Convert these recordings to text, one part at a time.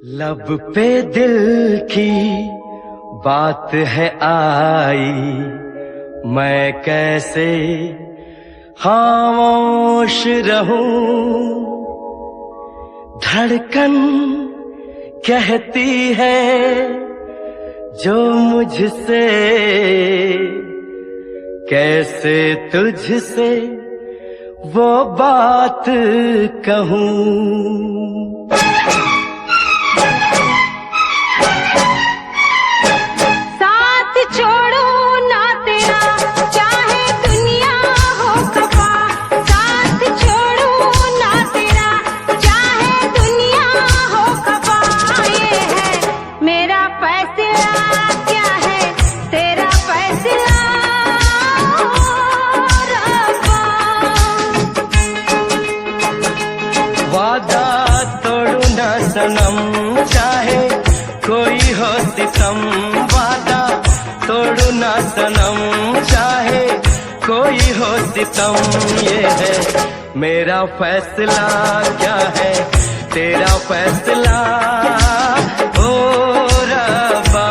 लब पे दिल की बात है आई, मैं कैसे खामोश रहूं। धड़कन कहती है जो मुझसे, कैसे तुझसे वो बात कहूं। वादा तोड़ू ना सनम, चाहे कोई हो सितम। वादा तोड़ू ना सनम, चाहे कोई हो सितम। ये है मेरा फैसला, क्या है तेरा फैसला ओ रब्बा।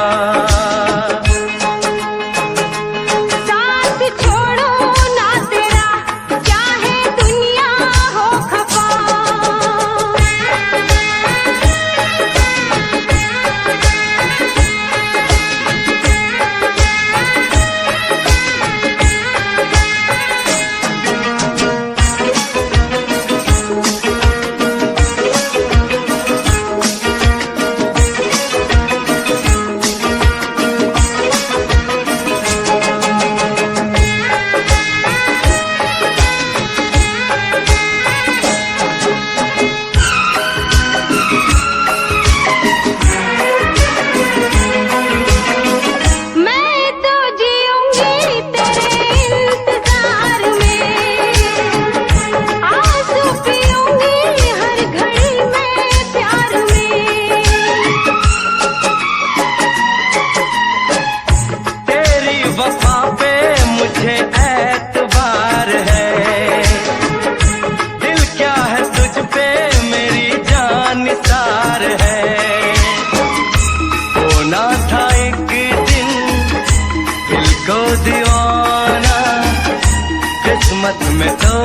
किस्मत में तो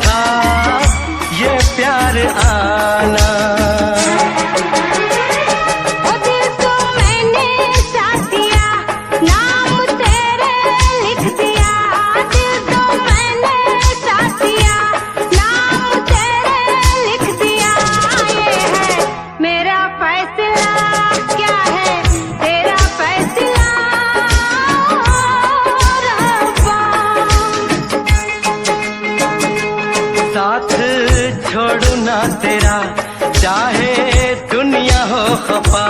था ये प्यार आना। ओ दिल को मैंने साथ दिया, नाम तेरे लिख दिया। दिल को मैंने साथ दिया, नाम तेरे लिख दिया। ये है मेरा फैसला, क्या है तेरा फैसला साथ छोड़ू ना तेरा, चाहे दुनिया हो खफा।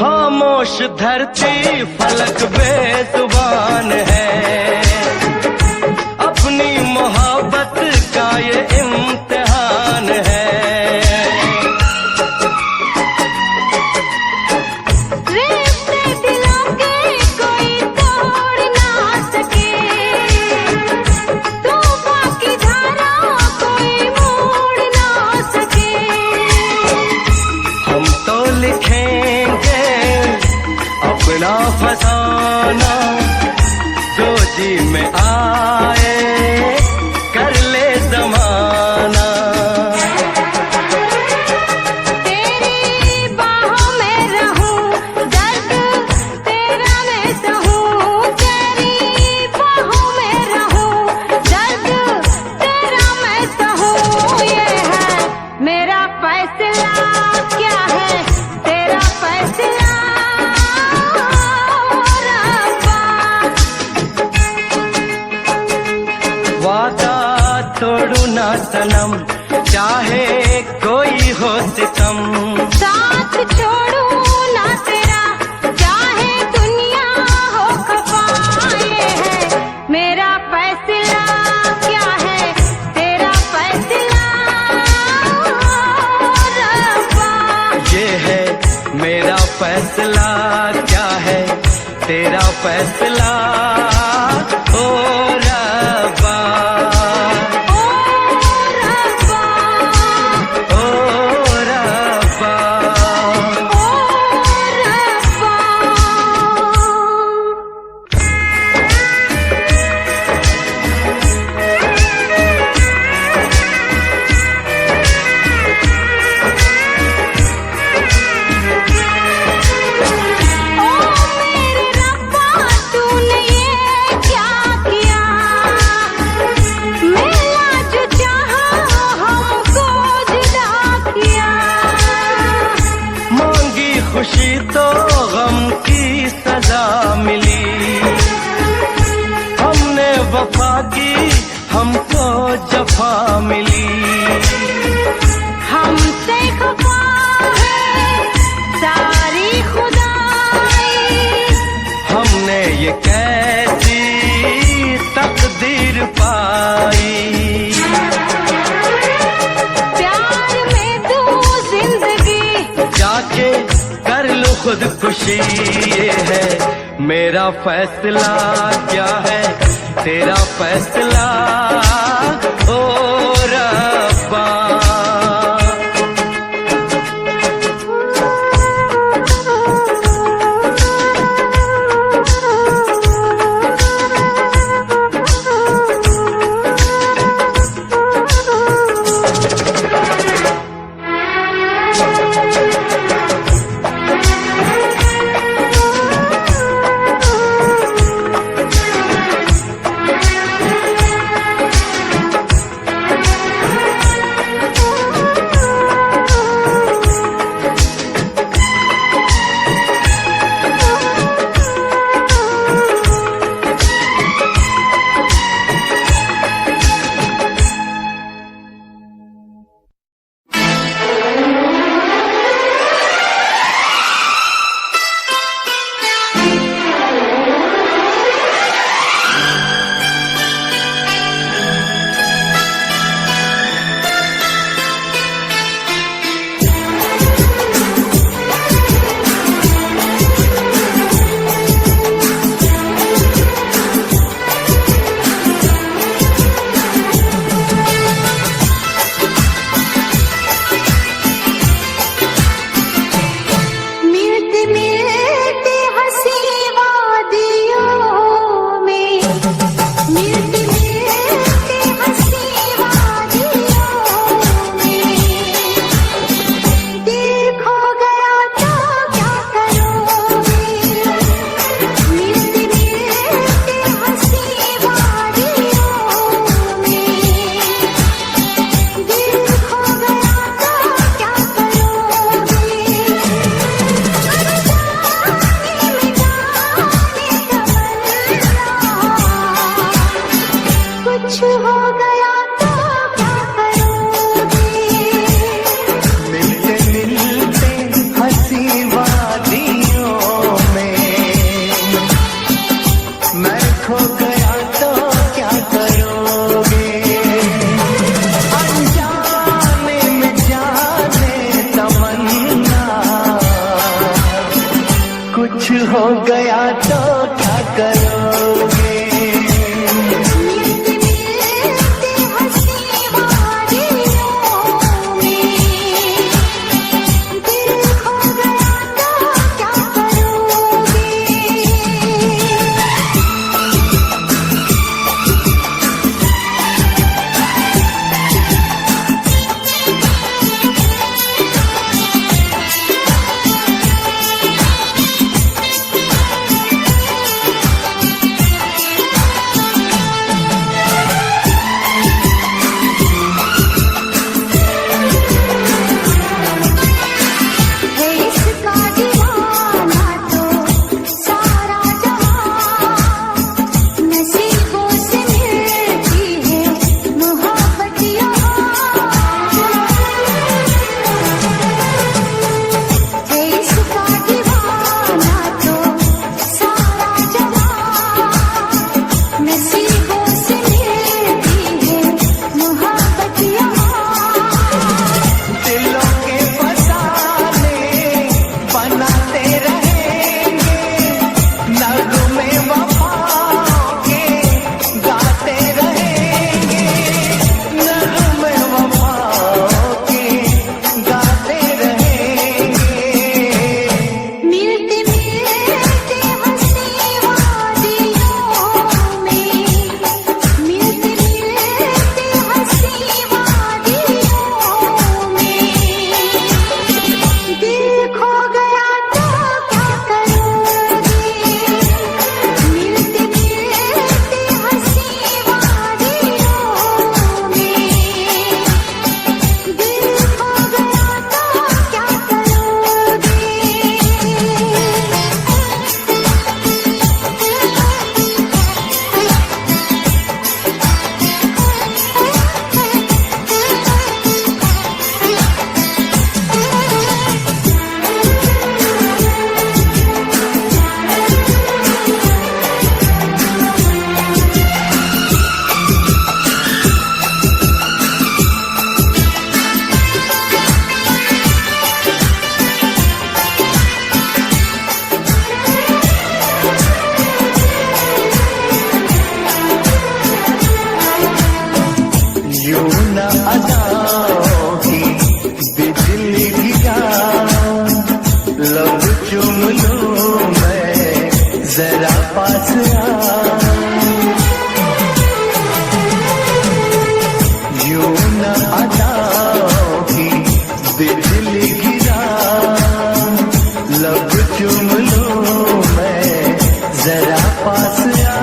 खामोश धरती फलक बेजुबान है, अपनी मोहब्बत का ये इम्तिहान है। रिश्ते दिलों के कोई तोड़ ना सके, तूफान की धारा कोई मोड़ ना सके। हम तो लिखेंगे अपना फसाना, जो जी में आए कर ले ज़माना। सनम, चाहे कोई हो सितम। साथ छोड़ू ना तेरा, चाहे दुनिया हो खफा। ये है मेरा फैसला, क्या है तेरा फैसला रब्बा। ये है मेरा फैसला, क्या है तेरा फैसला ओ रब्बा। खुशी तो गम की सजा मिली, हमने वफा की हमको जफा मिली। हमसे खफा है सारी खुदाई, हमने ये कैसी तकदीर पाई। प्यार में तू जिंदगी जाके कर लो खुदकुशी, ये है मेरा फैसला, क्या है तेरा फैसला ओ रब्बा। हो गया तो क्या करोगे? मैं, जरा पास आ। यूं न अदाओं की बिजली गिरा, लब चूम लूं मैं, जरा पास आ।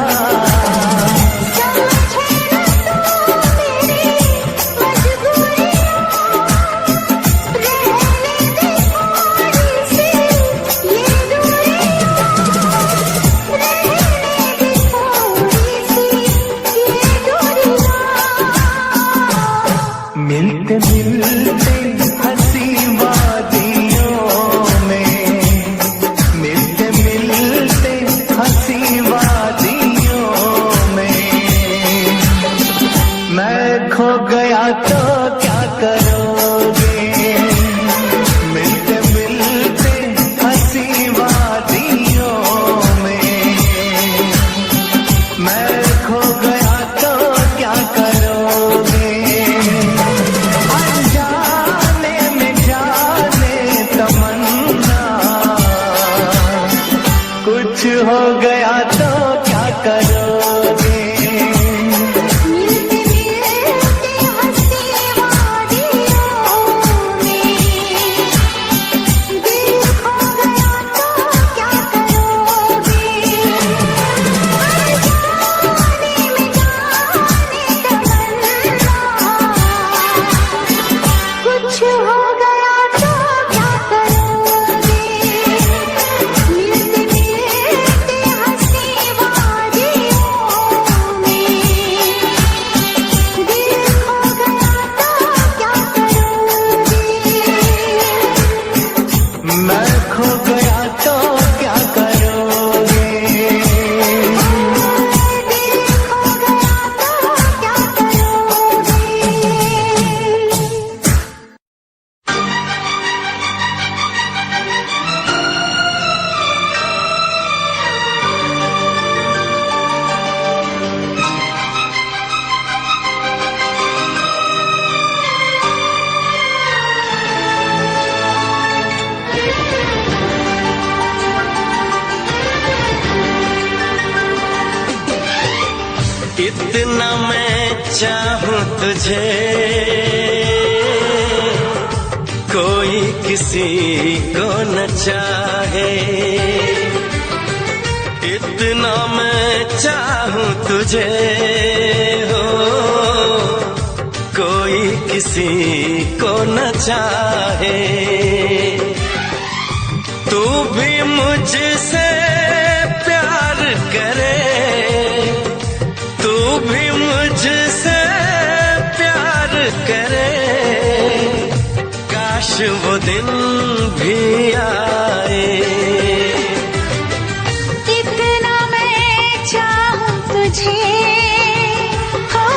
मिलते मिलते हंसी वादियों में, मिलते मिलते हंसी वादियों में, मैं खो गया तो क्या करोगे? मिलते मिलते हंसी वादियों में, मैं खो गया तो क्या करोगे? कुछ हो गया तो क्या करोगे? मिलते मिलते हंसी वादियों में, दिल खो गया तो क्या करोगे? जाने में जाने तमन्ना, कुछ हो गया तो क्या करोगे? मिलते मिलते हंसी वादियों में, दिल खो गया तो क्या करोगे? मैं खो गया तो क्या करोगे? दिल खो गया तो क्या करोगे? इतना मैं चाहूं तुझे, कोई किसी को न चाहे। इतना मैं चाहूं तुझे, हो कोई किसी को न चाहे। तू भी मुझसे प्यार करे, तू भी मुझसे प्यार करे, काश वो दिन भी आए। इतना मैं चाहूं तुझे, हो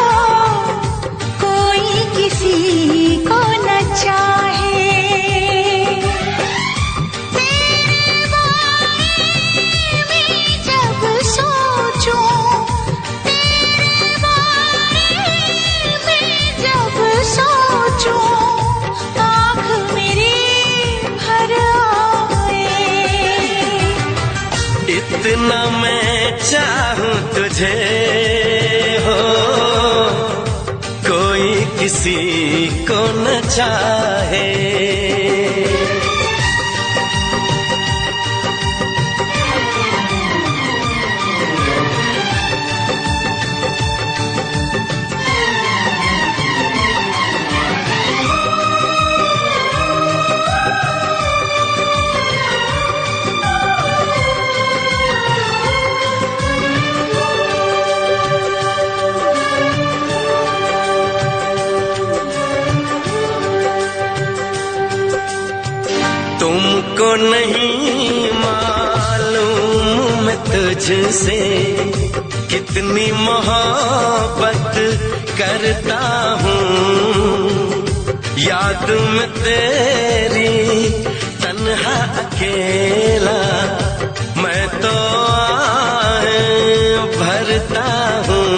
कोई किसी को न चाहे। तेरे बारे में जब सोचूं, तेरे बारे में जब सोचूं, आँख मेरी भर आए। इतना मैं चाहूं तुझे, हो कोई किसी को न चाहे। तुमको नहीं मालूम मैं तुझसे कितनी मोहब्बत करता हूँ। याद में तेरी तन्हा अकेला मैं तो आएं भरता हूँ।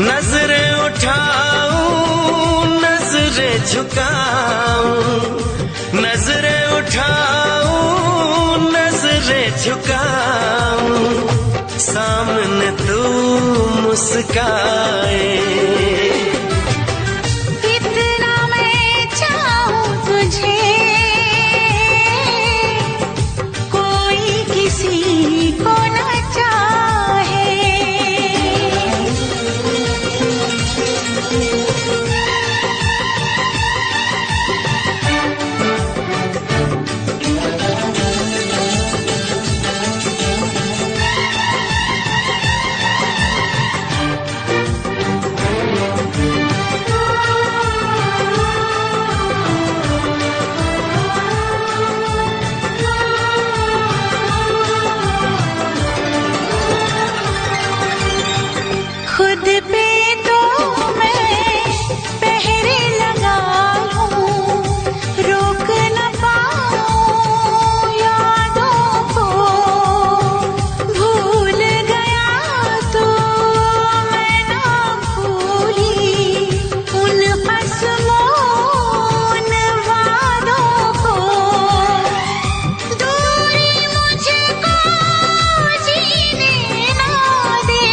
नजरें उठाऊं नजरें झुकाऊं, नजरें उठाऊं नजरें झुकाऊं सामने तू मुस्काए। इतना मैं चाहूं तुझे कोई किसी को न चाहे। खुद पे तो मैं पहरे लगा लूं, रोक न पाऊं यादों को। भूल गया तो मैं ना भूली उन कसमों उन वादों को। दूरी मुझको जीने ना दे,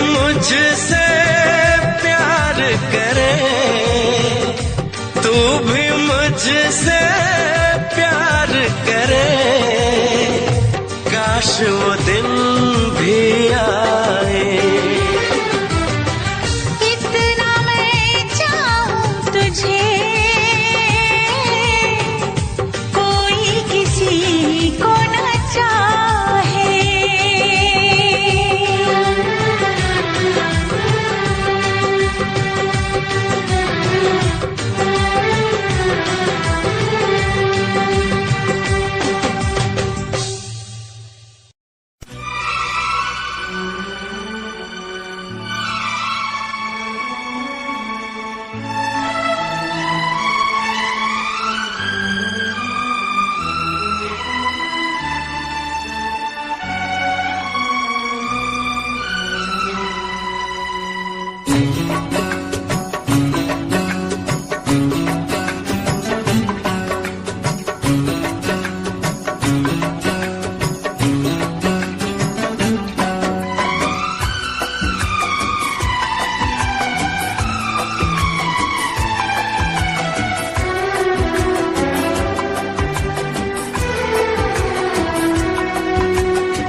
मुझसे प्यार करे, तू भी मुझसे प्यार करे। काश वो दिन भी आए। इतना मैं चाहूं तुझे कोई किसी को न चाहे।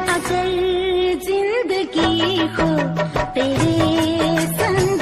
अगर जिंदगी हो तेरे संग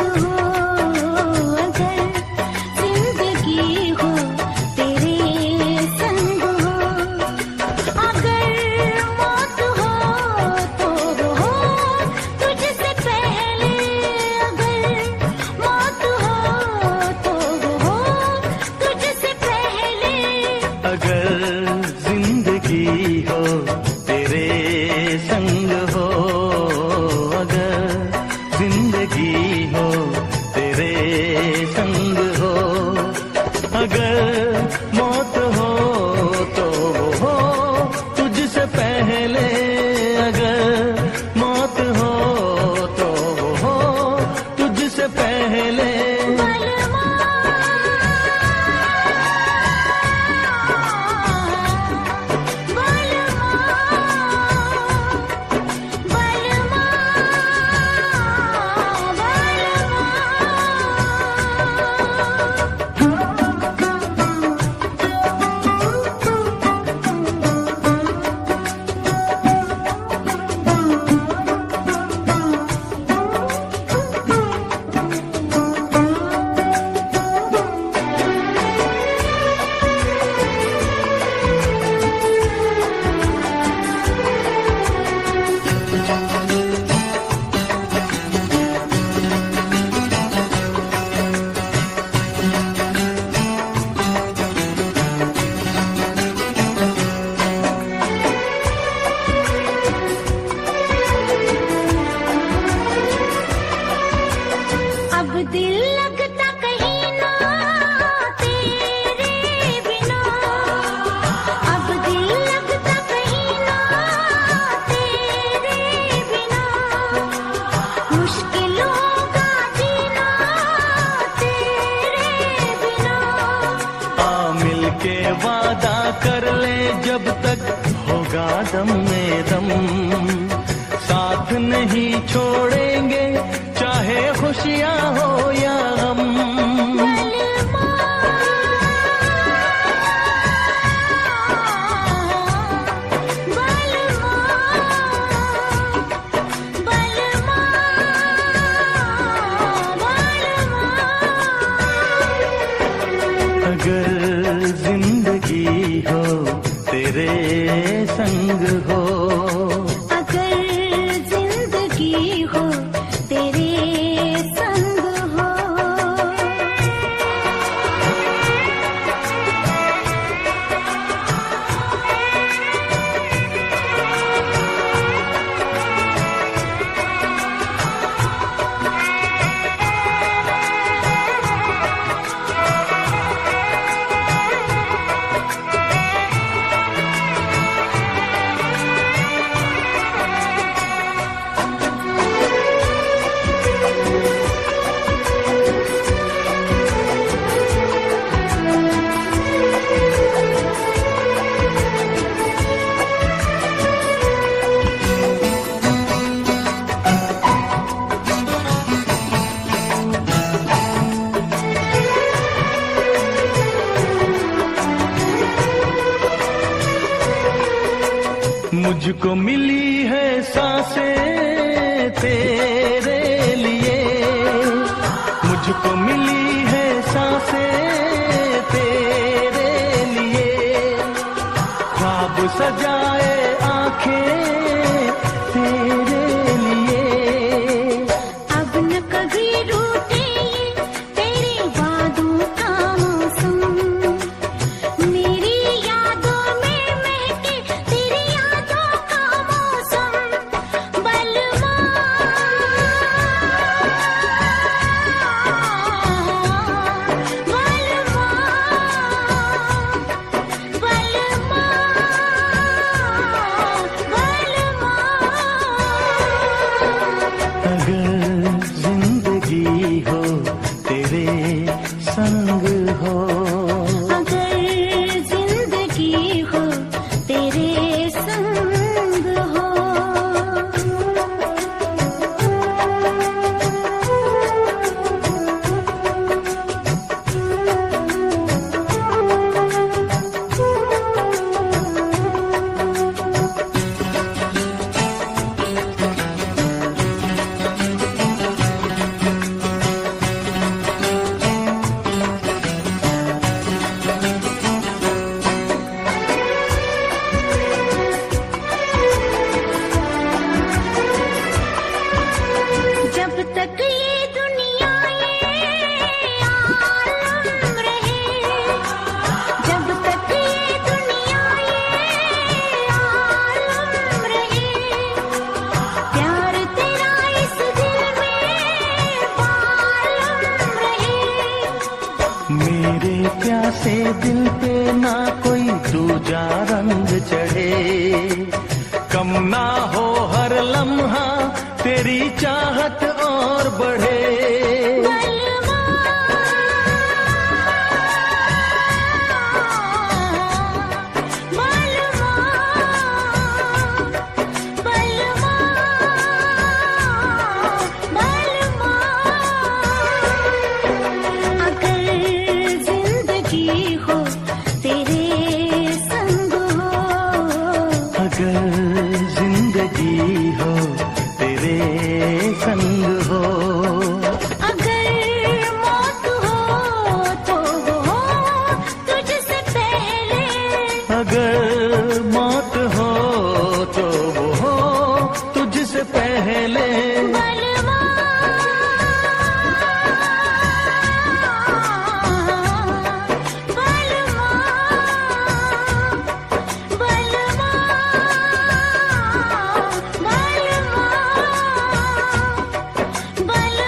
दिल लगता कहीं ना तेरे बिना, अब दिल लगता कहीं ना तेरे बिना, मुश्किलों का जीना तेरे बिना। आ मिलके वादा कर ले जब तक होगा दम में दम, साथ नहीं छोड़ेंगे चाहे खुशियाँ हो या गम। बलमा, बलमा, बलमा, बलमा। अगर जिंदगी हो तेरे संग हो, अगर जिंदगी हो तेरे संग हो, मुझको मिली है सांसें तेरे लिए, मुझको मिली है सांसें तेरे लिए, ख्वाब सजाए आंखें तेरे लिए। अब न कभी रूठे ये तेरे वादों का मौसम, मेरी यादों में महके तेरी यादों का मौसम। बलमा, बलमा, बलमा, बलमा। अगर जिंदगी हो तेरे संग हो, अगर जिंदगी हो तेरे संग हो, जब तक ये दुनिया ये आलम रहे, जब तक ये दुनिया ये आलम रहे, प्यार तेरा इस दिल में बालम रहे। मेरे प्यासे दिल पे ना कोई दूजा रंग चढ़े, कम ना हो हर लम्हा तेरी चाहत और बढ़े। बलमा, बलमा, बलमा, बलमा। अगर जिंदगी हो तेरे संग हो, अगर जिंदगी हो तेरे संग हो, अगर मौत हो तो वो तुझसे पहले। अगर मौत हो तो वो हो तुझसे पहले। बलमा, बलमा, बलमा, बलमा, बलमा।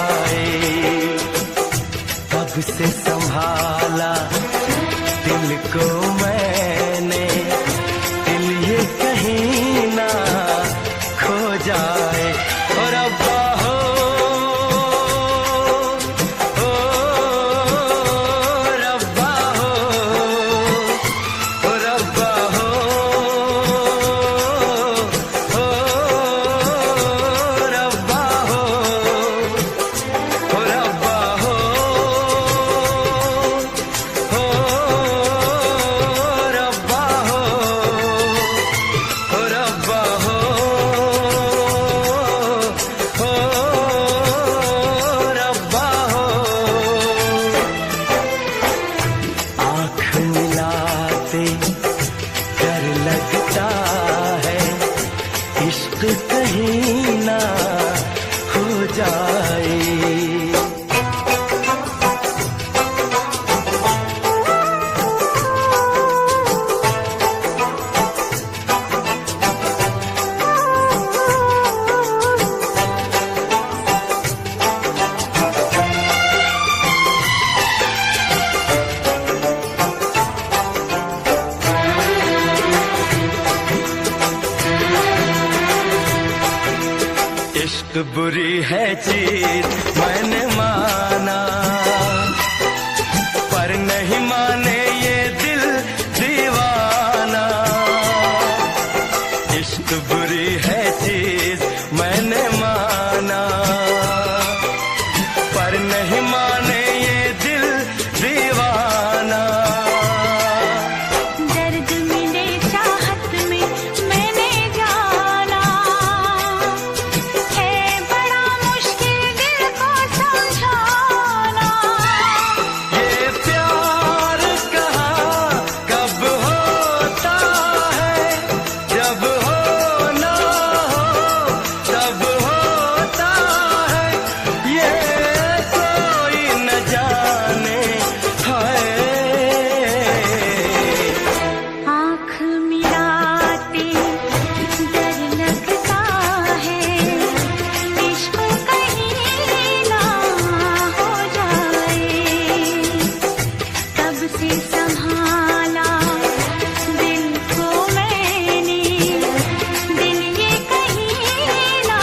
जाए। कब से संभाला दिल को मैंने, दिल ये कहीं ना खो जाए। और अब्बा हो रब्बा हो, रब्बा हो रब्बा हो, रब्बा हो रब्बा हो, रब्बा हो रब्बा हो। आँख मिलाते डर लगता है, इश्क कहीं ना हो जाए। इश्क बुरी है चीज मैंने माना, पर नहीं माने ये दिल दीवाना। इश्क बुरी है चीज मैंने माना, पर नहीं माने ये दिल दीवाना। दर्द मिले चाहत में मैंने जाना, है बड़ा मुश्किल दिल को समझाना। ये प्यार कहाँ कब होता है, जब होना हो तब होता है। ये कोई न जाने हाय। आँख मिलाते डर लगता है, इश्क कहीं ना हो जाए। कब से संभाला दिल को मैंने, दिल ये कहीं ना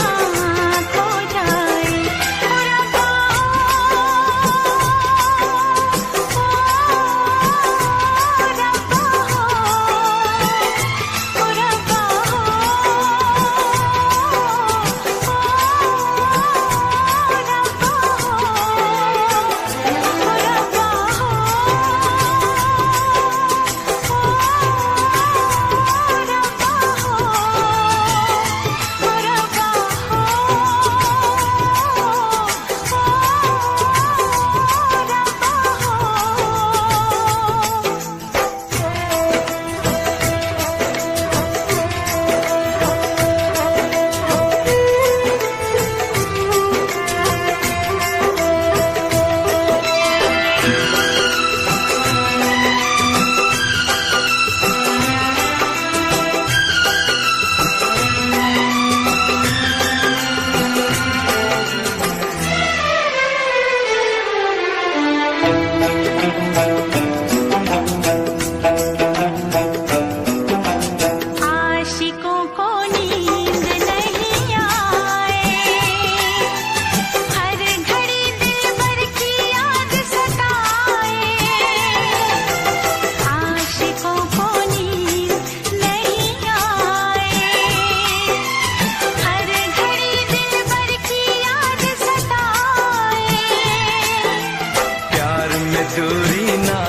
खो जाए। और रब्बा आशिकों को नींद नहीं आए, हर घड़ी दिलबर की याद सताए। आशिकों को नींद नहीं आए, हर घड़ी दिलबर की याद सताए। प्यार में दूरी ना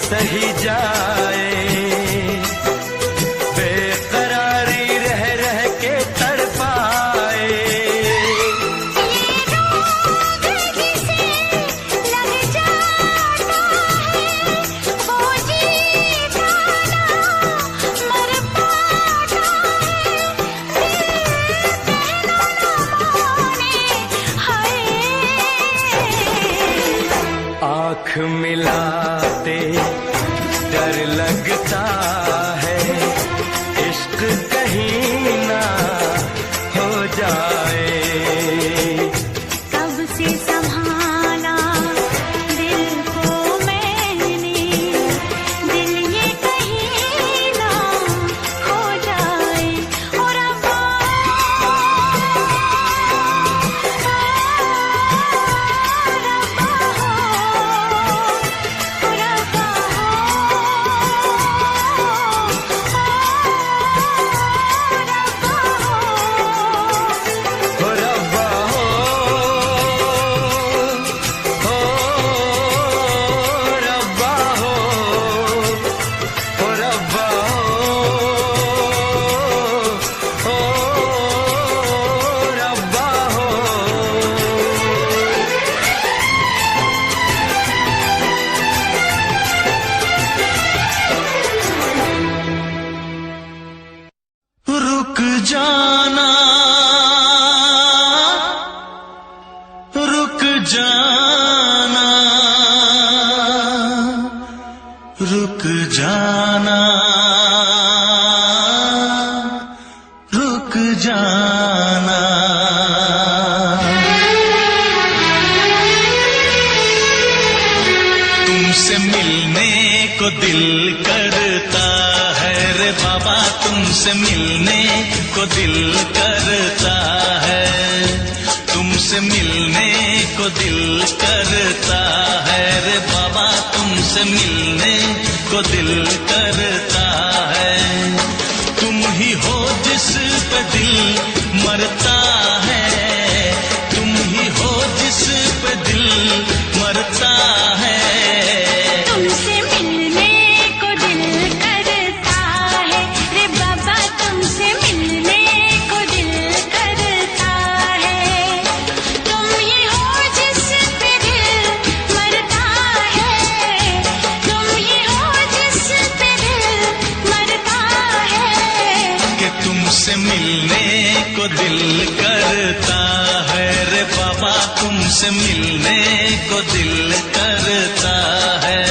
सही जाए, बेकरारी रह रह के तड़पाए। जिसे लग जाता है वो जीता ना मर पाता है। दिल कहना ना माने हाय। आँख मिलाते डर लगता है, इश्क कहीं ना हो जाए। कब से संभाला दिल को मैंने, दिल ये कहीं ना खो जाए। और रब्बा रुक जाना, रुक जाना, रुक जाना, रुक जाना। तुमसे मिलने को दिल करता है रे बाबा, तुमसे मिलने को दिल करता है, तुमसे मिलने को दिल करता है रे बाबा, तुमसे मिलने को दिल करता है। तुम ही हो जिस पे दिल मरता है, तुम ही हो जिस पे दिल मरता है। तुमसे मिलने को दिल करता है रे बाबा, तुमसे मिलने को दिल करता है। तुम ही हो जिस पे दिल मरता है, तुम ही हो जिस पे दिल मरता है। कि तुमसे मिलने को दिल करता है रे बाबा, तुमसे मिलने को दिल करता है।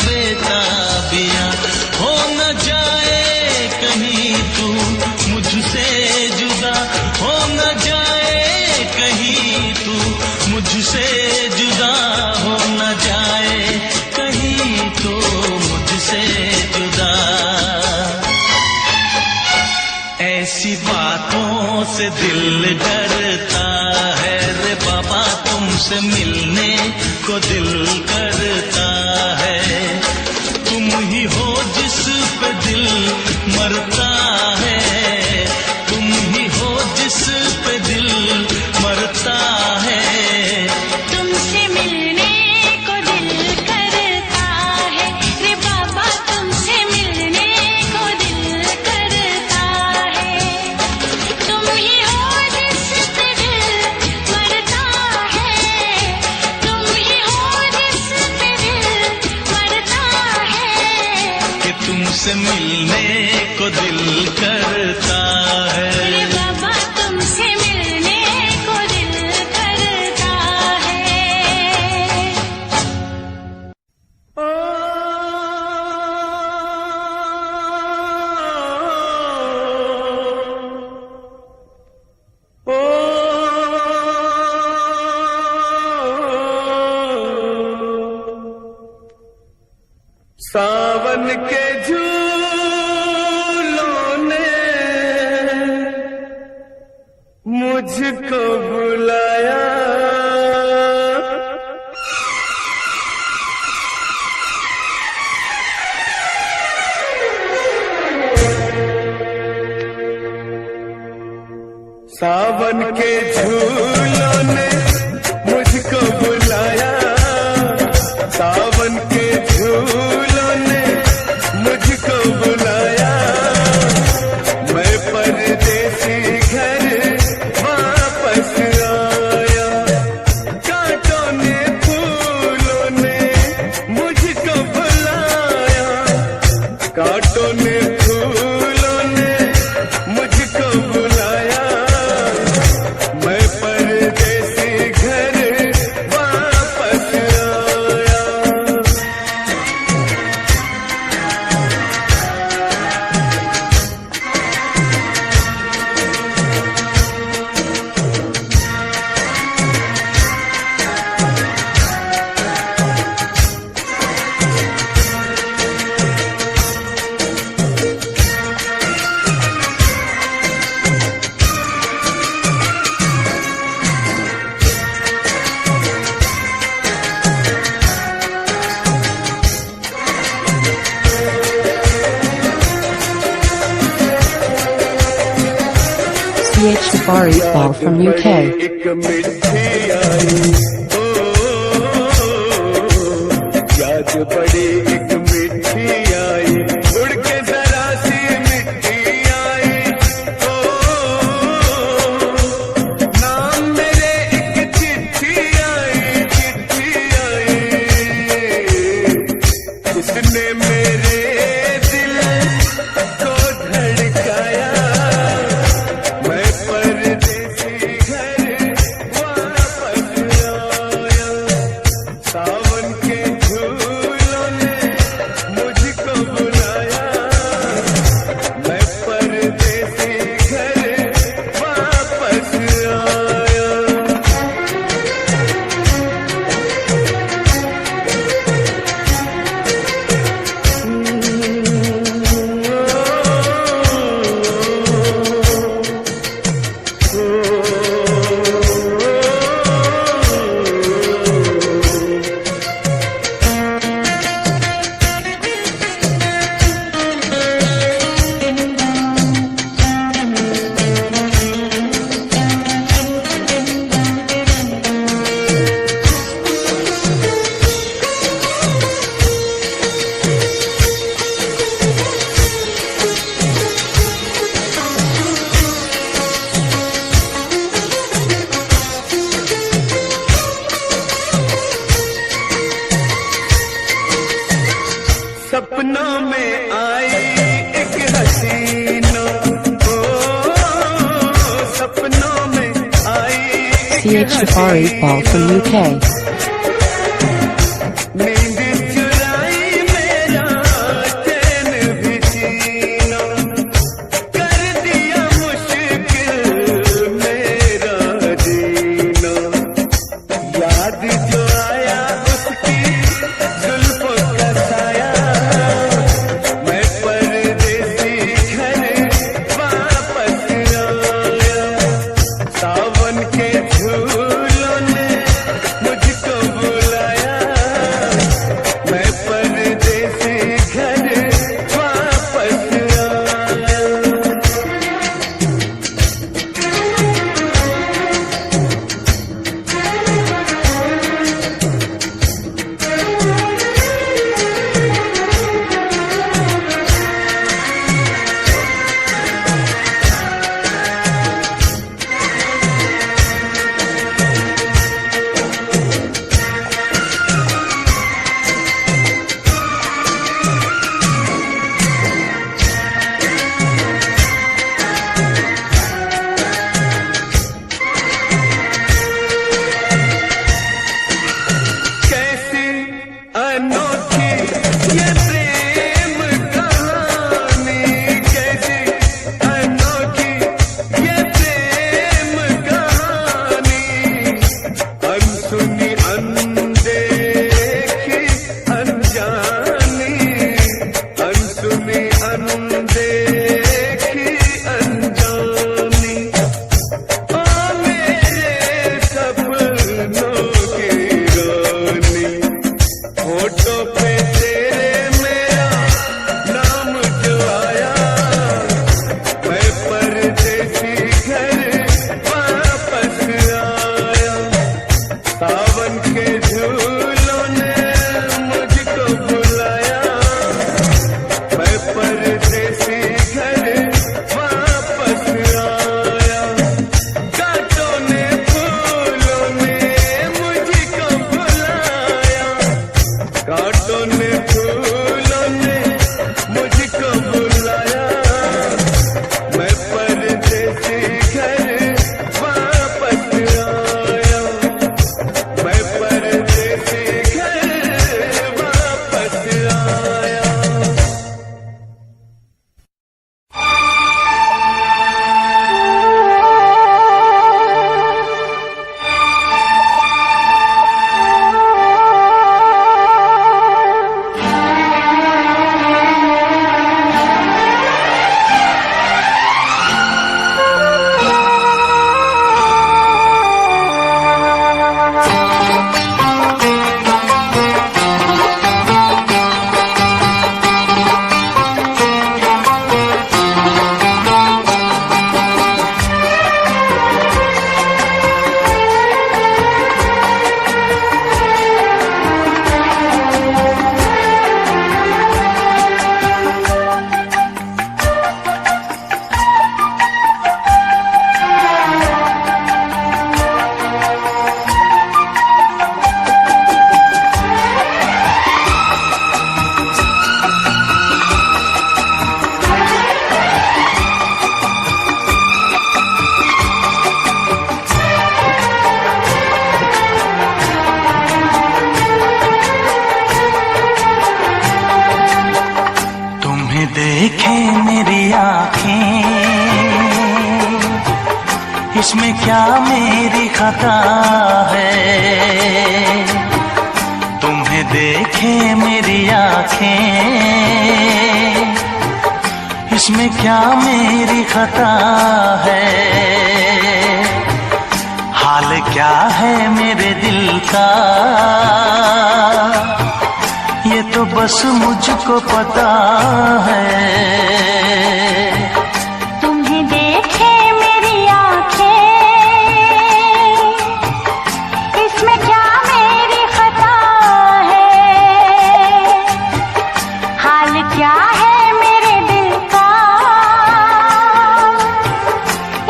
बेताबियां हो न जाए कहीं तू मुझसे जुदा, हो न जाए कहीं तू मुझसे जुदा, हो न जाए कहीं तो मुझसे जुदा। ऐसी बातों से दिल डरता है रे बाबा, पापा तुमसे मिलने को दिल करता है। तुम ही हो जिस पे दिल मरता है, तुम ही हो जिस पे दिल मरता है। तुमसे मिलने को दिल करता है रे बाबा, तुमसे मिलने को दिल करता है। तुम ही हो जिस पे दिल मरता है, तुम ही हो जिस पे दिल मरता है। कि तुमसे मिलने को दिल करता है। रे बाबा तुमसे मिलने को दिल करता है। सावन के झूलों ने मुझको बुलाया, सावन के झूलों ने मुझको बुलाया, सावन के झूलों ने मुझको बुलाया। मैं परदेसी घर वापस आया, कांटों ने फूलों ने मुझको बुलाया, कांटों ने फूलों ने मुझको बुलाया। मैं परदेसी घर वापस आया। CH Safari Ball from UK. एक मिठी आई ओ, याद बड़ी एक मिठी आई, उड़ के जरा सी मिट्टी आई ओ, नाम मेरे एक चिट्ठी आई, चिट्ठी आई, उसने मेरे दिल को धड़काया। मैं परदेसी घर वापस आया, सावन के झूलों ने मुझको बुलाया। मैं परदेसी घर वापस आया। सपनों में आई एक हसीना ओ, सपनों में आई CH Safari Ball from UK. नींद चुराई मेरा चैन भी छीना, कर दिया मुश्किल मेरा जीना। याद जो आया उसकी जुल्फों का साया, मैं परदेसी घर वापस आया। सावन के झूलों ने इसमें क्या मेरी खता है, तुम्हें देखे मेरी आँखें, इसमें क्या मेरी खता है, हाल क्या है मेरे दिल का, ये तो बस मुझको पता है। तुम्हें देखे मेरी आँखें, इसमें क्या मेरी खता है, हाल क्या है मेरे दिल का,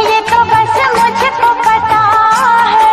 ये तो बस मुझको पता है।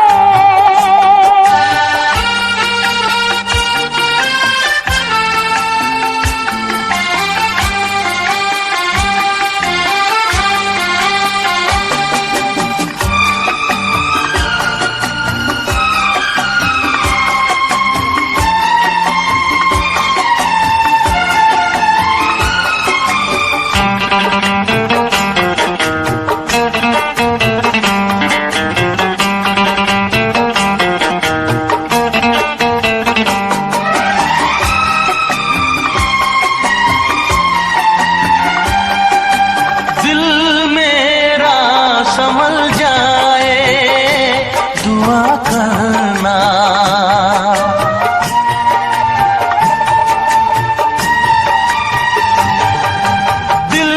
संभल जाए दुआ करना, दिल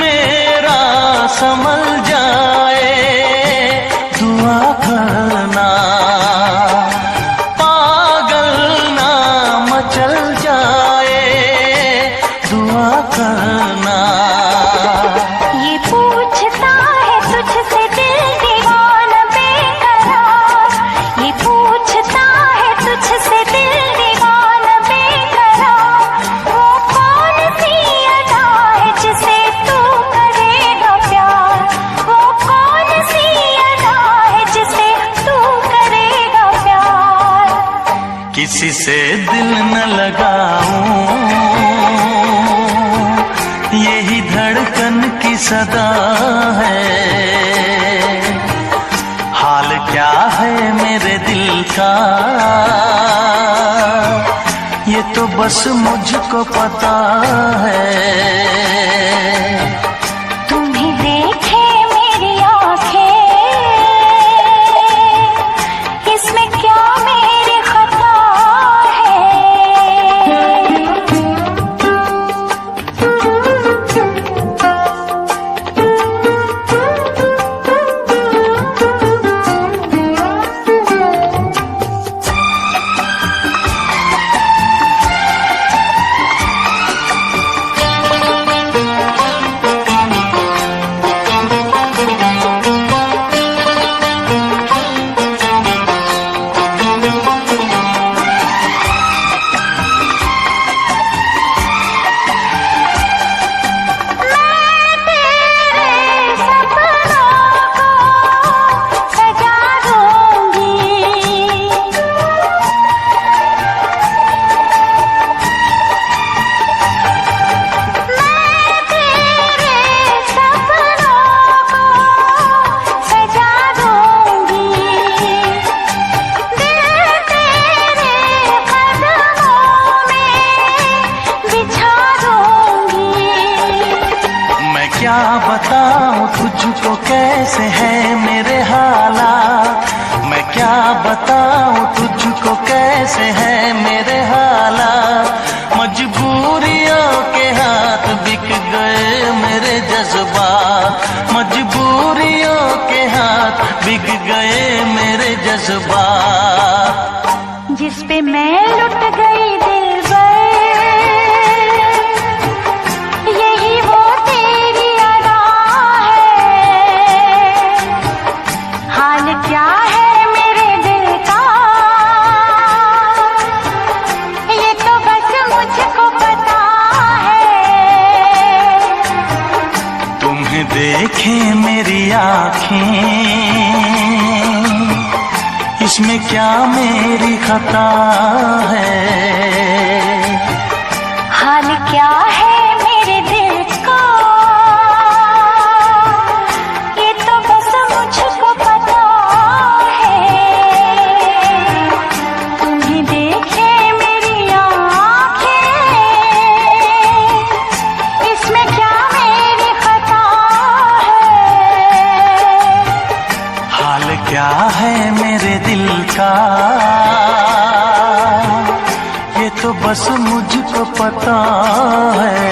मेरा संभल जाए दुआ करना, पागल ना मचल जाए दुआ करना। ये पूछता है तुझसे दिल दीवाना बेकरार, ये पूछता है तुझसे दिल दीवाना बेकरार, वो कौन सी अदा है जिसे तू करेगा प्यार, वो कौन सी अदा है जिसे तू करेगा प्यार। किसी से दिल न लगाऊं, यही धड़कन की सदा है, हाल क्या है मेरे दिल का, ये तो बस मुझको पता है। तुम्हें देखे मेरी आँखें, इसमें क्या मेरी खता क्या बताऊं तुझको कैसे है मेरे हालात, मैं क्या बताऊं तुझको कैसे है मेरे हालात, मजबूरियों के हाथ बिक गए मेरे जज्बात, मजबूरियों के हाथ बिक गए मेरे जज्बात। जिस पे मैं लुट गई दिलबर, यही वो तेरी अदा है, हाल क्या है मेरे दिल का, ये तो बस मुझको पता है। तुम्हें देखे मेरी आँखें, इसमें क्या मेरी खता है, हाल क्या है मेरे दिल का, ये तो बस मुझको पता ये तो बस मुझको पता है।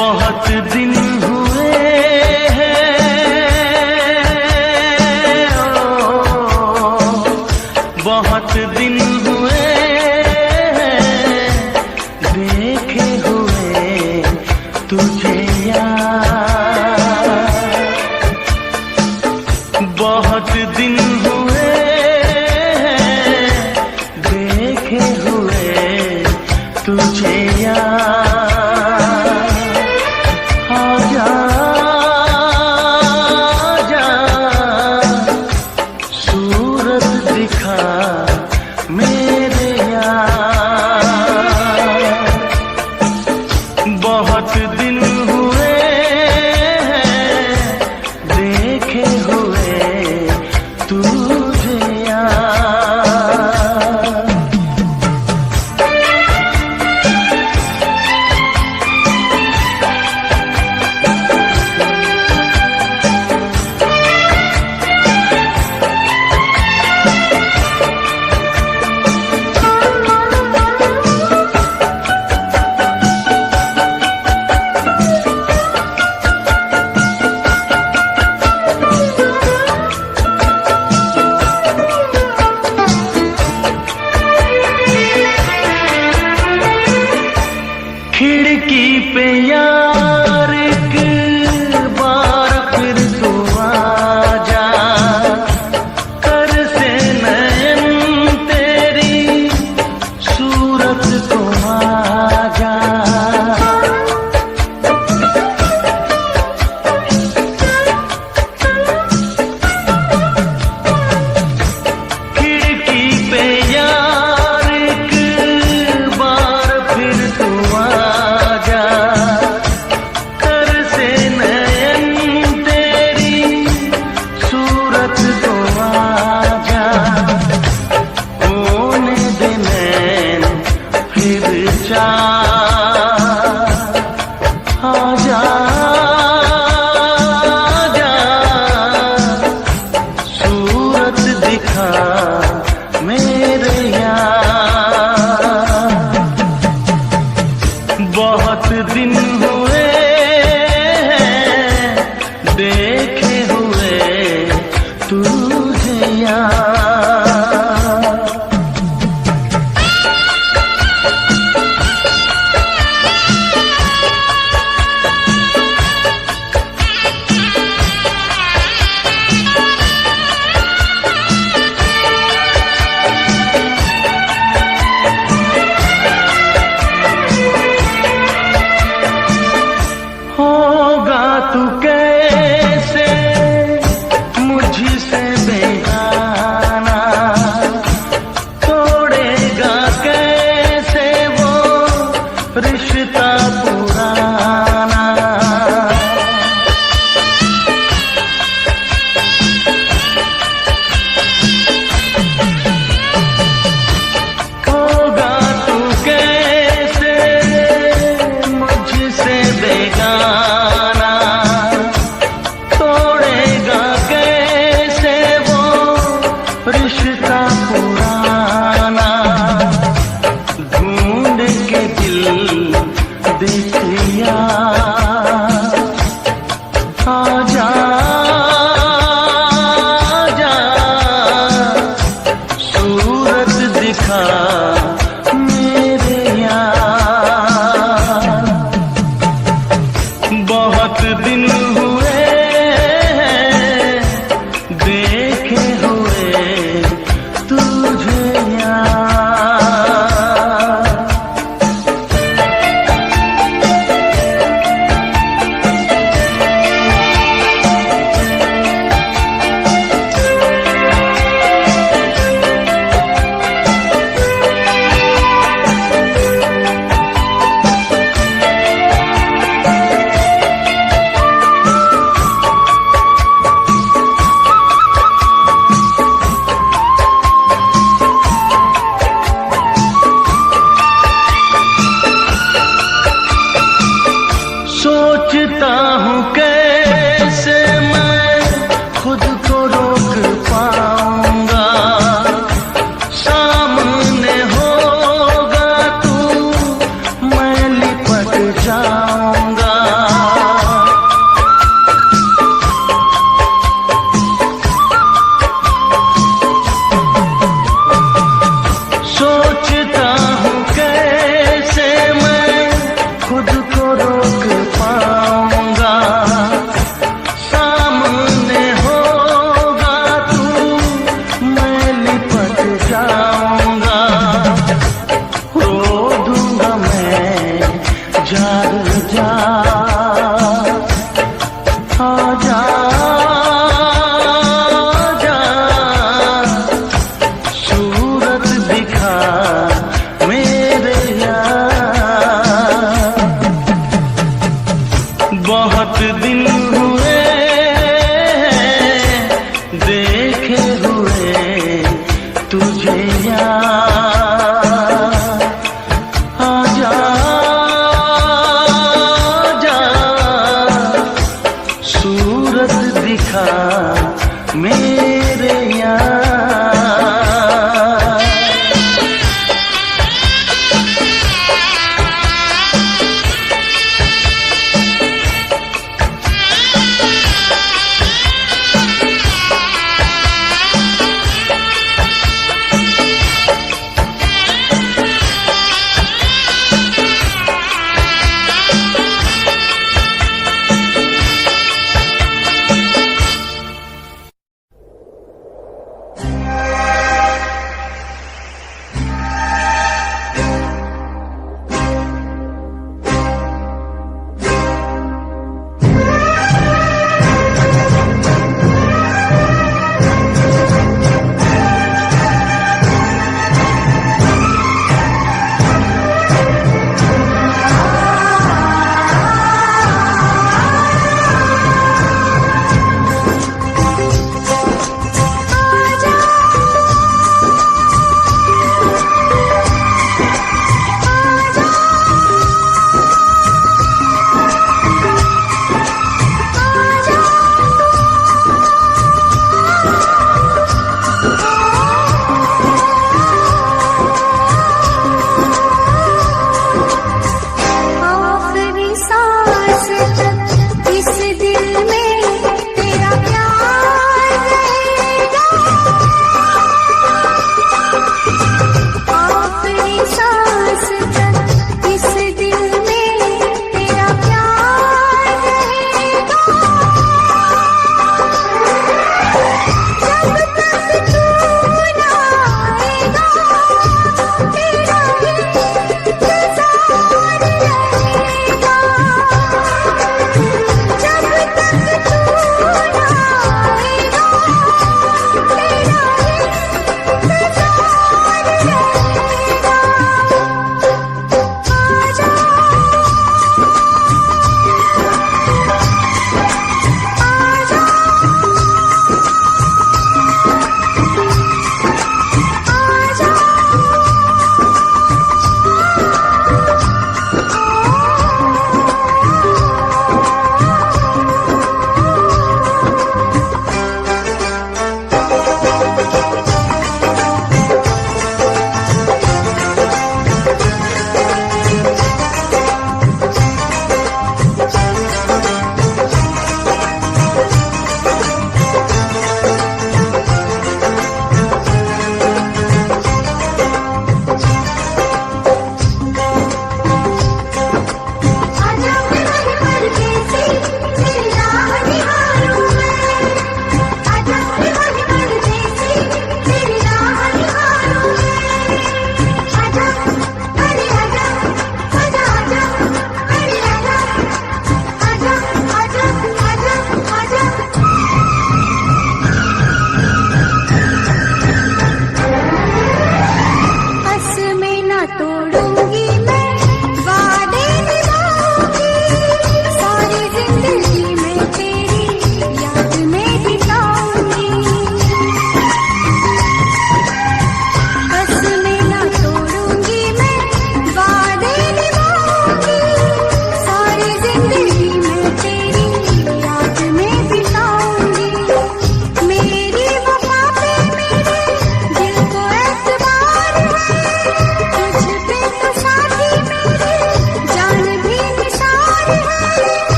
बहुत दिन हुए हैं, बहुत दिन हुए हैं देखे हुए तुझे यार। बहुत दिन हुए हैं देखे हुए तुझे यार। बहुत दिन हुए हैं देखे हुए तुझे यार। बेगाना, तोड़ेगा कैसे वो रिश्ता पुराना। ढूंढ के दिल देखिया, आजा आजा, सूरत दिखा मेरे यार। बहुत दिन हुए देखे हुए तुझे यार। सोचता हूँ कैसे मैं खुद को रोक पाऊंगा, सामने होगा तू मैं लिपट जाऊंगा। सोचता हूँ कैसे मैं खुद को रोक पाऊंगा, सामने होगा तू मैं लिपट जाऊंगा। रो दूंगा मैं जाग जा, आजा आजा, सूरत दिखा मेरे यार। बहुत दिन हुए देखे हुए तुझे यार। आजा आजा, सूरत दिखा मेरे यार।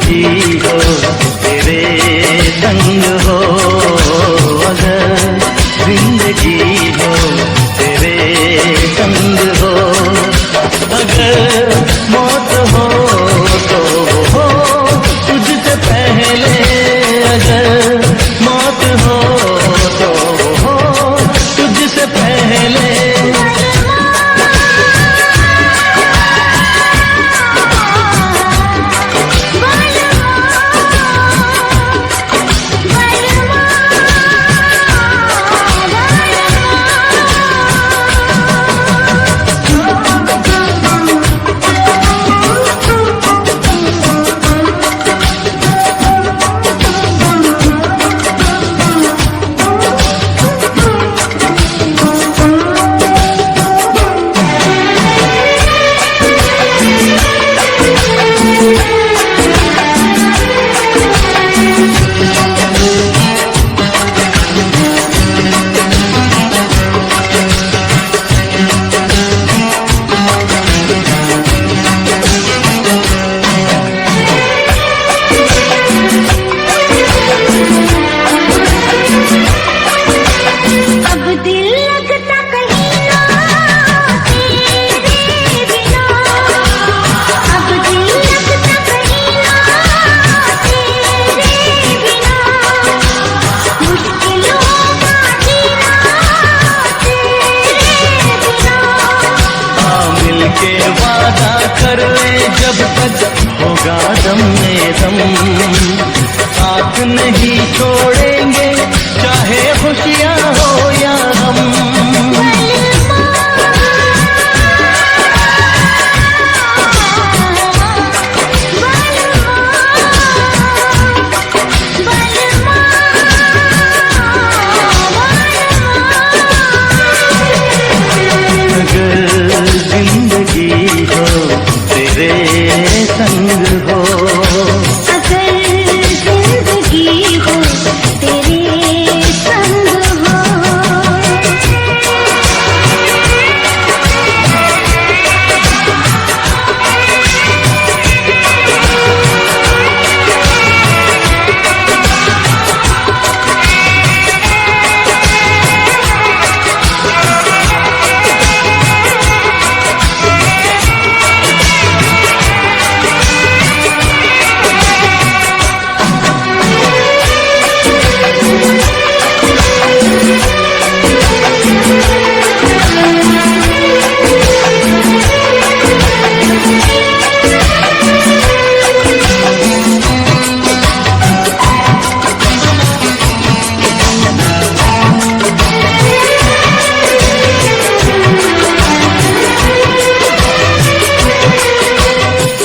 जिंदगी हो तेरे संग हो, अगर जिंदगी हो तेरे संग हो, अगर मौत हो तो हो तुझसे पहले, अगर मौत हो तो हो तुझसे पहले। कर ले जब तक होगा दम में दम, साथ नहीं छोड़ेंगे चाहे खुशियाँ हो या गम।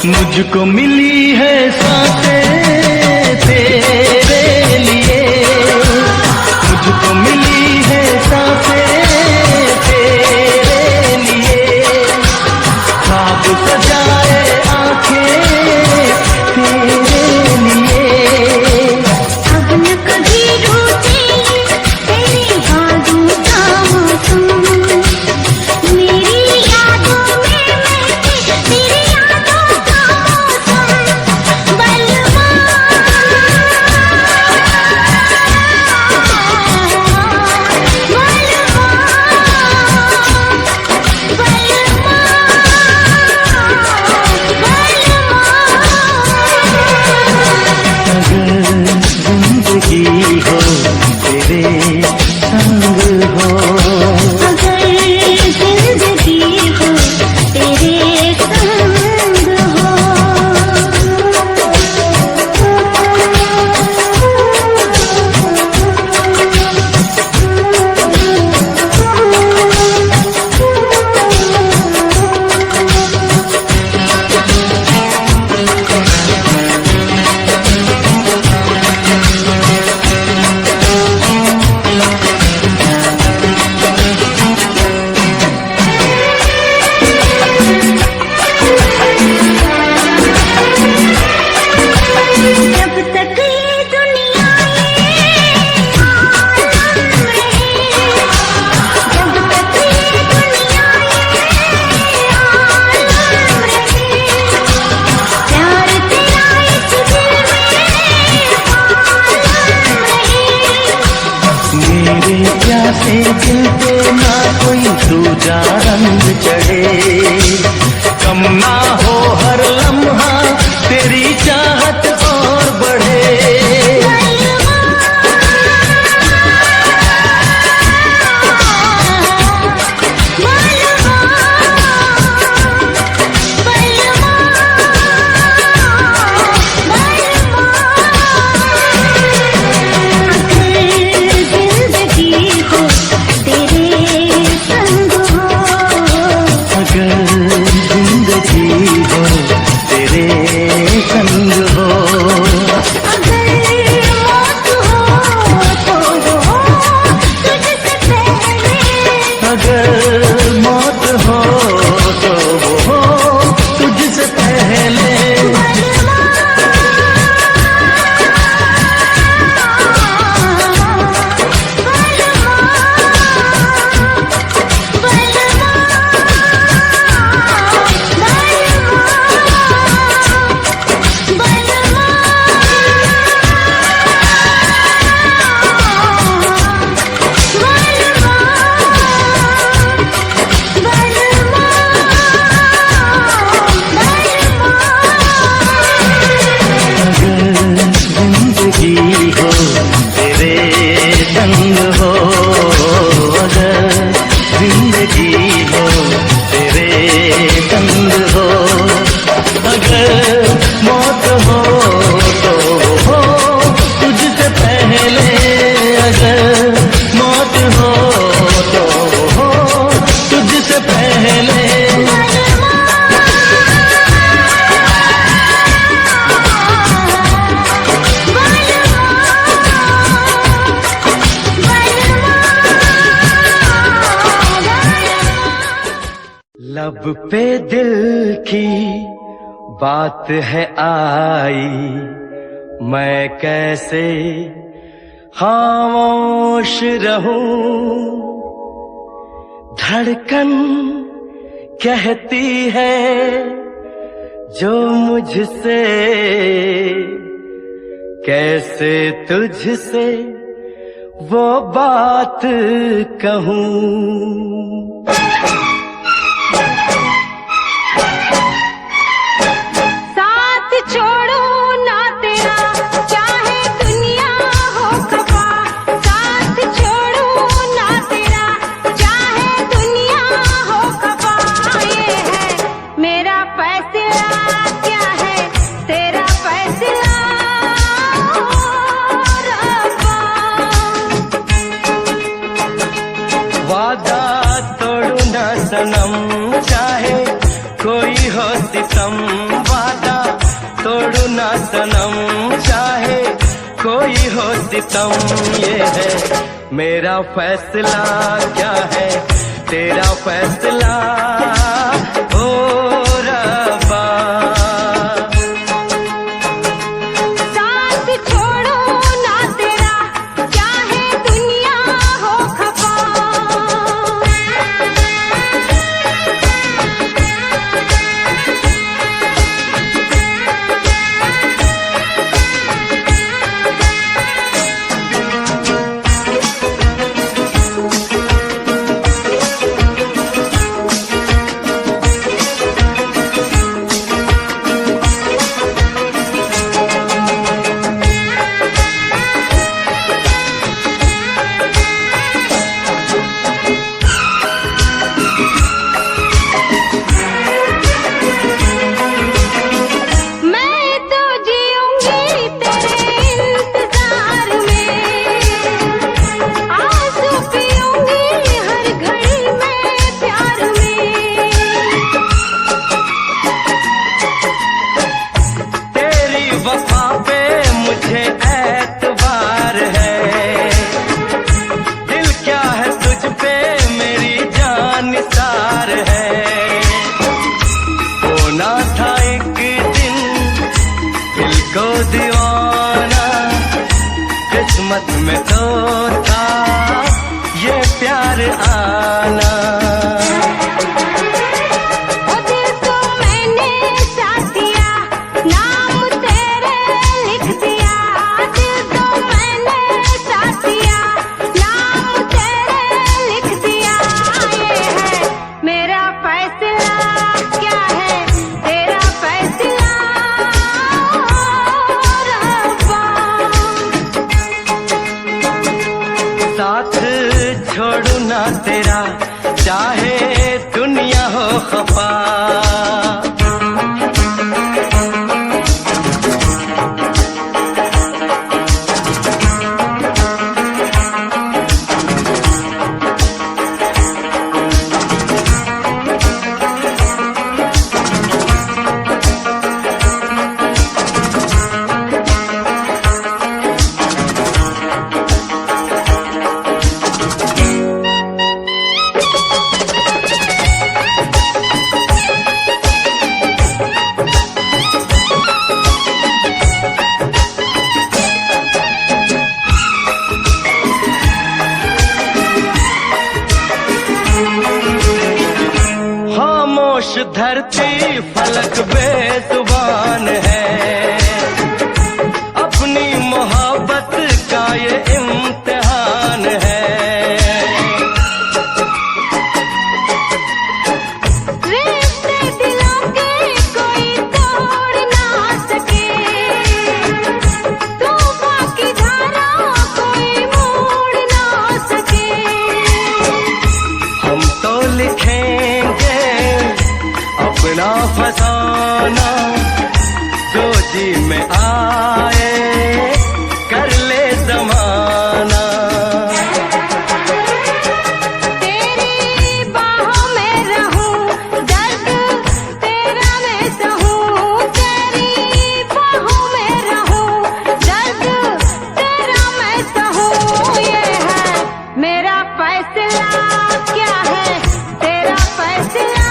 मुझको मिली है सांसें तेरे लिए, मुझको मिली है सांसें तेरे लिए, ख्वाब सजाए आंखें तेरे लिए। अब न कभी रूठेंगे तेरी यादों का मौसम, मेरी यादों में मैं तेरी यादों का मौसम। बलवा लब पे दिल की बात है आई, मैं कैसे खामोश रहूं। धड़कन कहती है जो मुझसे, कैसे तुझसे वो बात कहूं। साथ छोड़ो ना तेरा चाहे दुनिया हो खफा, साथ छोड़ो ना तेरा चाहे दुनिया हो खफा। ये है मेरा फैसला, क्या है तेरा फैसला रब्बा। वादा तोड़ू ना सनम चाहे कोई हो सितम, वादा तोड़ू ना सनम चाहे कोई हो सितम। ये है मेरा फैसला, क्या है तेरा फैसला ओ रब्बा। साथ छोड़ो ना तेरा चाहे दुनिया हो खफा। मैं तो जीऊंगी तेरे इंतजार में, आंसू पीऊंगी हर घड़ी में प्यार में। तेरी वफा पे मुझे एतबार है, दिल क्या है तुझ पे मेरी जान निसार है। होना था एक दिन दिल को दीवाना, किस्मत में तो था ये प्यार आना। ओ दिल को मैंने साथ दिया, नाम तेरे लिख दिया। दिल को मैंने साथ दिया, नाम तेरे लिख दिया। ये है मेरा फैसला, क्या है तेरा फैसला रब्बा। साथ छोड़ू ना तेरा चाहे दुनिया हो खफा। खामोश धरती फलक बेजुबान है, अपनी मोहब्बत का ये इम्तिहान है। रिश्ते दिलों के कोई तोड़ ना सके, तूफान की धारा कोई मोड़ ना सके। हम तो लिखेंगे अपना फसाना, जो जी में आए कर ले जमाना। तेरी बाहों में रहूं, दर्द तेरा मैं सहूं। तेरी बाहों में रहूं, दर्द तेरा मैं सहूं। ये है मेरा फैसला, क्या है तेरा फैसला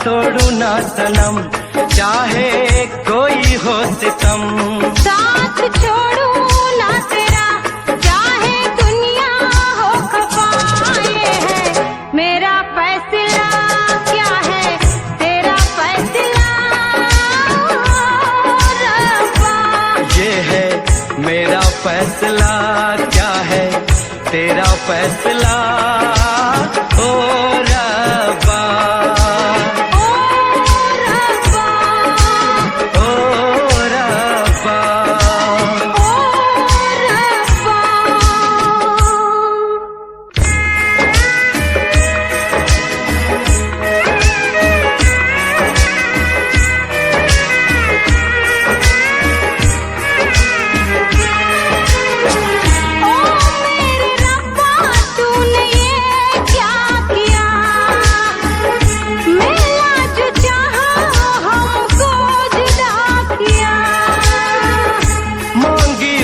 तोड़ू ना सनम, चाहे कोई हो सितम। साथ छोड़ू ना तेरा, चाहे दुनिया हो खफा। ये है मेरा फैसला, क्या है तेरा फैसला रब्बा। ये है मेरा फैसला, क्या है तेरा फैसला ओ रब्बा।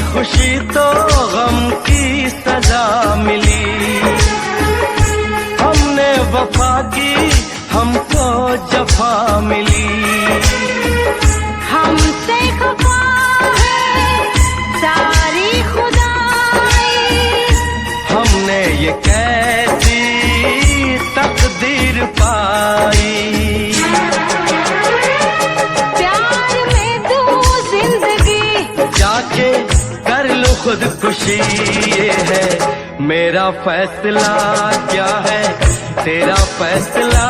खुशी तो गम की सजा मिली, हमने वफा की हमको जफा मिली। हमसे खफा है सारी खुदाई, हमने ये कैसी तकदीर पाई। प्यार में तू जिंदगी जाके कर लो खुदकुशी। ये है मेरा फैसला, क्या है तेरा फैसला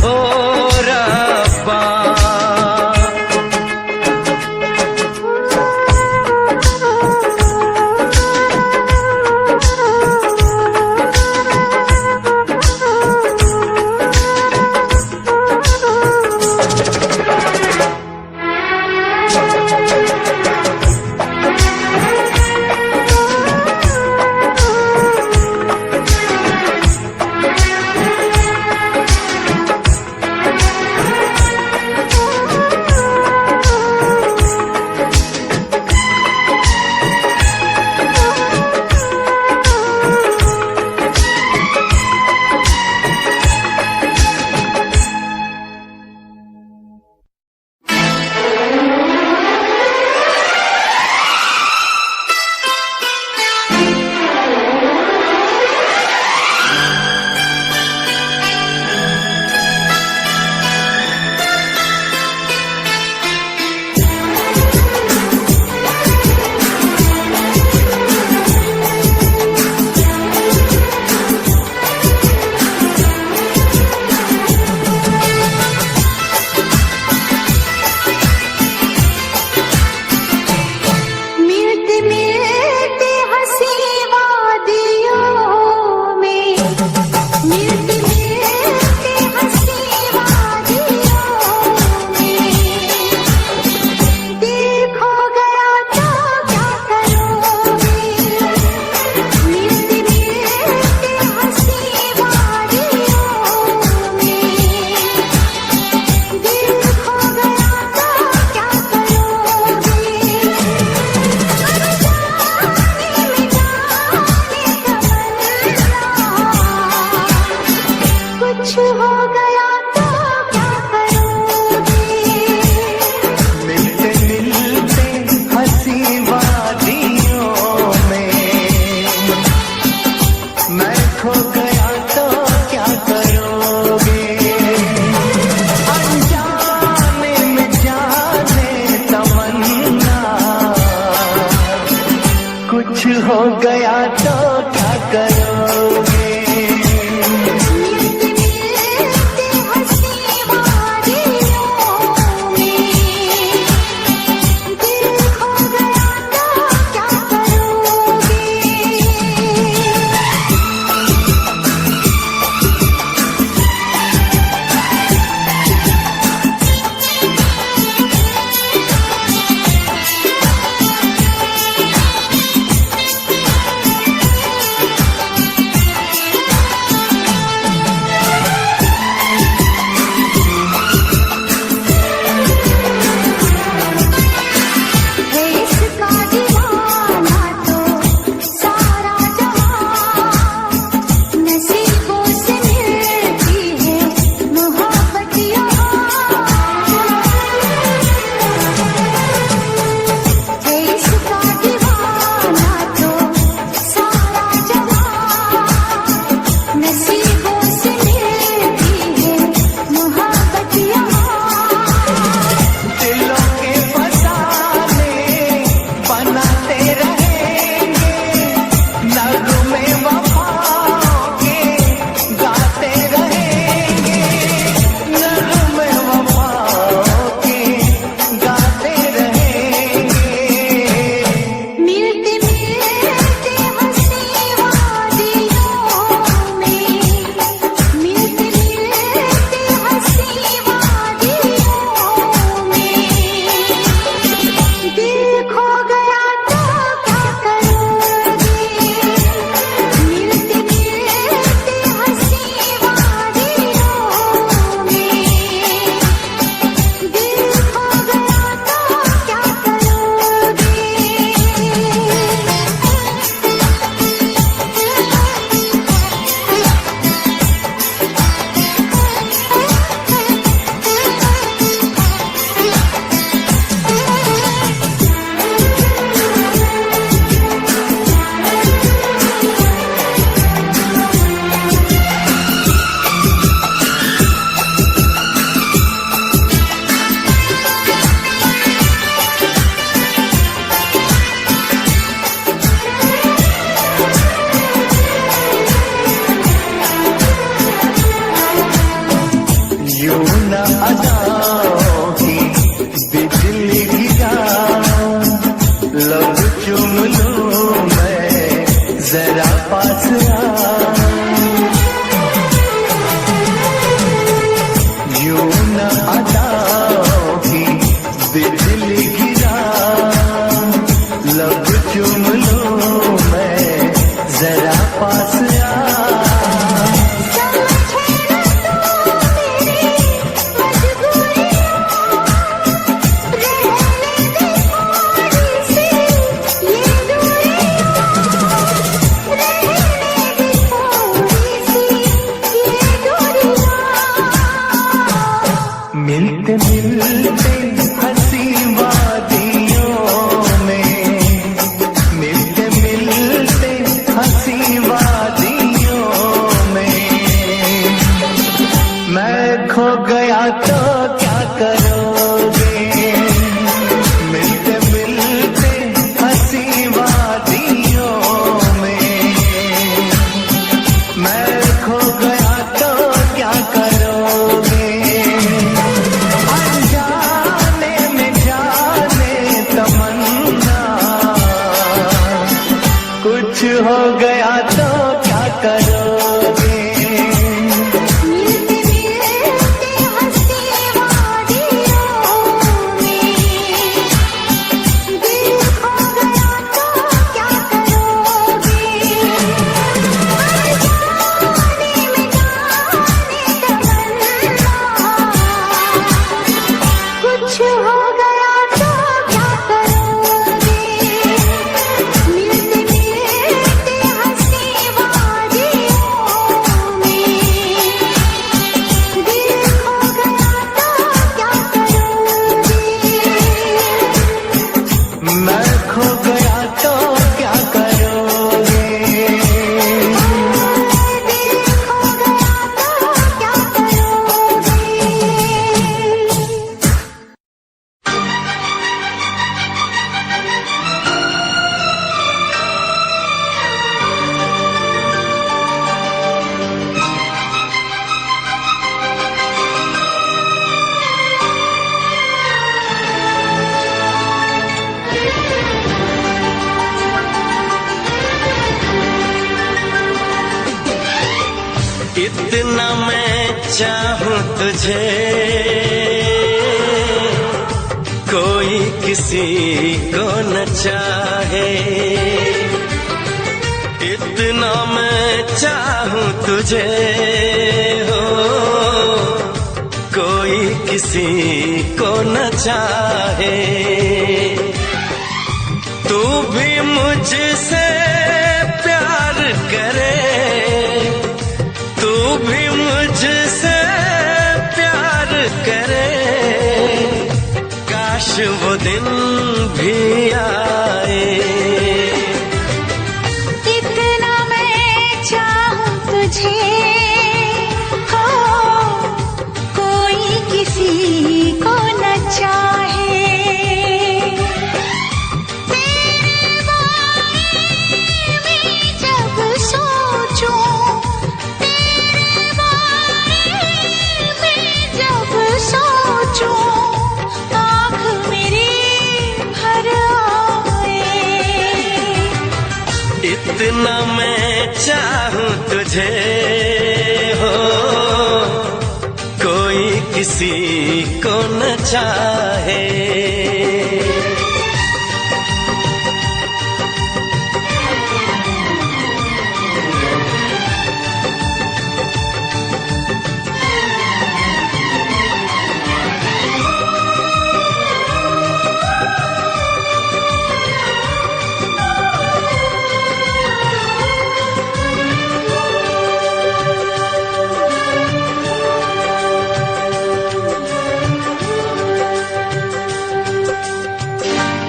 ओ रब्बा। मिलते मिलते हंसी वादियों में, मिलते मिलते हंसी वादियों में, मैं खो गया तो क्या करोगे, मिलते मिलते हंसी वादियों में, मैं खो गया तो क्या करोगे, अनजाने में जाने तमन्ना, कुछ हो गया तो क्या करोगे, मैं खो गया तो क्या करोगे, इतना मैं चाहूं तुझे, कोई किसी को न चाहे, इतना मैं चाहूं तुझे हो, कोई किसी को न चाहे, तू भी मुझसे प्यार करे, तू भी मुझसे प्यार करे, काश वो दिन भी आए, इतना मैं चाहूं तुझे हो, कोई किसी को न चाहे, तेरे बारे में जब सोचूं, तेरे बारे में जब सोचूं, आँख मेरी भर आए, इतना मैं चाहूं तुझे हो, कोई किसी को न चाहे,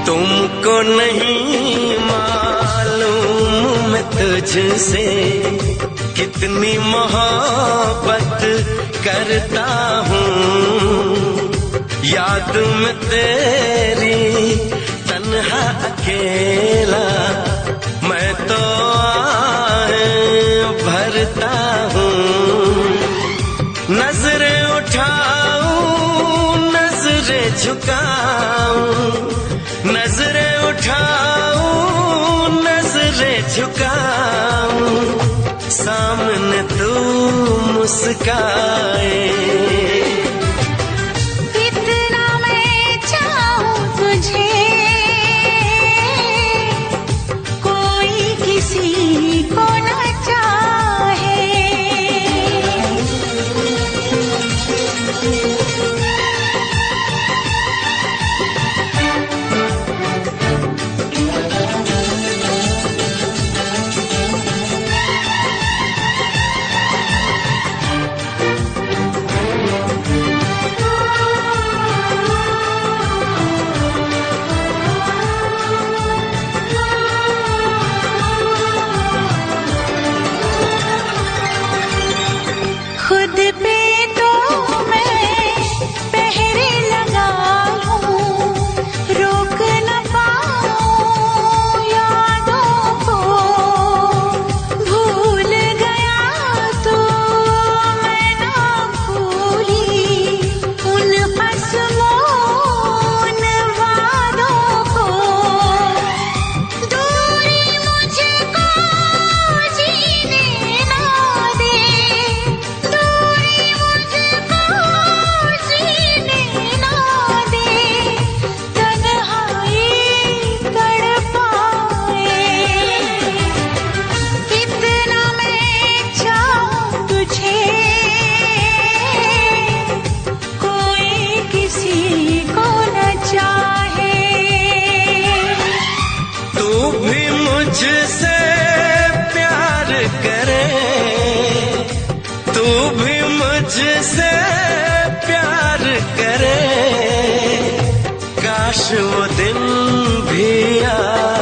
तुमको नहीं मालूम मैं तुझसे कितनी मोहब्बत करता हूँ, याद में तेरी तन्हा अकेला मैं तो आहें भरता हूँ, नजरें उठाऊं नजरें झुकाऊं, नजरें उठाऊं नजरें झुकाऊं, सामने तू मुस्काए, इतना मैं चाहूं तुझे, कोई किसी को न चाहे, मुझसे प्यार करे, तू भी मुझसे प्यार करे, काश वो दिन भी आ